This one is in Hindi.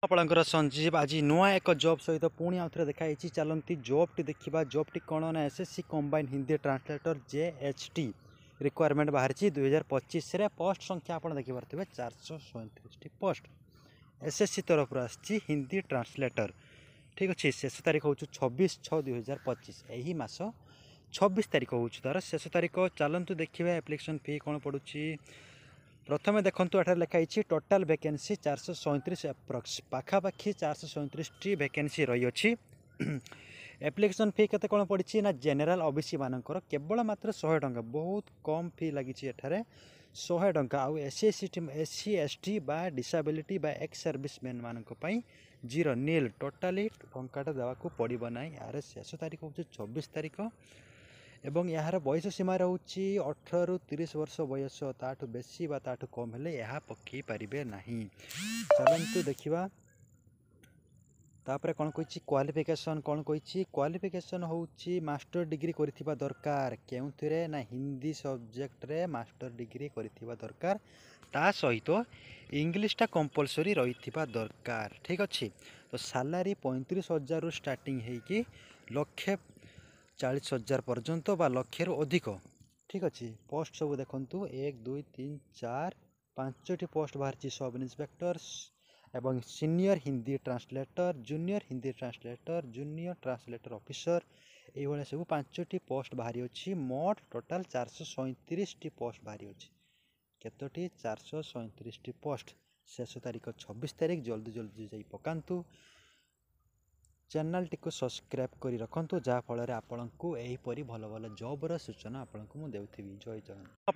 आपणकर संजीव आज नुआ एक जॉब सहित पुणी आउ थे देखाई चलती जॉब टी देखा जॉब टी कौन ना SSC combine Hindi translator JHT requirement बाहर 2025 पोस्ट संख्या आप देखिपे 437 पोस्ट एसएससी तरफ आसी हिंदी ट्रांसलेटर ठीक अच्छे शेष तारीख हूँ 26/6/2025 यही मास 26 तारीख हूँ तार शेष तारीख चलतु देखिए एप्लिकेशन फी कौन पड़ुची प्रथम देखूँ एठार लिखाई टोटाल वैकेंसी 437 एप्रक्स पाखापाखि 437 टी वैकेंसी रही अच्छी एप्लिकेशन फी केते कौन पड़ी ना जेनेल ओबीसी मानकर केवल मात्र 100 टंका बहुत कम फी लगी 100 टंका आउ एससी एसटी बा डिसेबिलिटी बा एक्स सर्विसमैन मानक जीरो नील टोटाली टंकाटा देवाक पड़ो ना यार शेष तारीख हूँ 24 तारीख एवं यार बयस सीमा रोचे 18 ରୁ 30 वर्ष बयस ताठू बेसी बा ताठू कम हेले यह पकई पारे ना चलतु देखा तापर कौन कही क्वालिफिकेशन कौन कही क्वालिफिकेशन हूँ मास्टर डिग्री करिथिबा दरकार केउथिरे ना हिंदी सब्जेक्ट रे मास्टर डिग्री करिथिबा दरकार ता सहित इंग्लिशटा कंपलसरी रहिथिबा दरकार ठीक अच्छे तो सैलरी 35,000 रु स्टार्टिंग होगी 1,40,000 पर्यंत बा लक्षे रु अधिक ठीक अच्छे पोस्ट सब देखु 1 2 3 4 5टी पोस्ट बाहर सब इन्स्पेक्टर एवं senior Hindi translator junior Hindi translator junior translator officer ये सब 5टी पोस्ट बाहरी अच्छी मोट टोटाल 437 टी पोस्ट बाहरी अच्छी केतोटी 437 टी पोस्ट शेष तारीख 26 तारीख जल्दी जल्दी जाई पकांतु चैनल टी को सब्सक्राइब कर रखु जहाँफल आपको यहीपरी भल भल जॉबर सूचना आपको मुझे देउथिबी जय जगन्नाथ।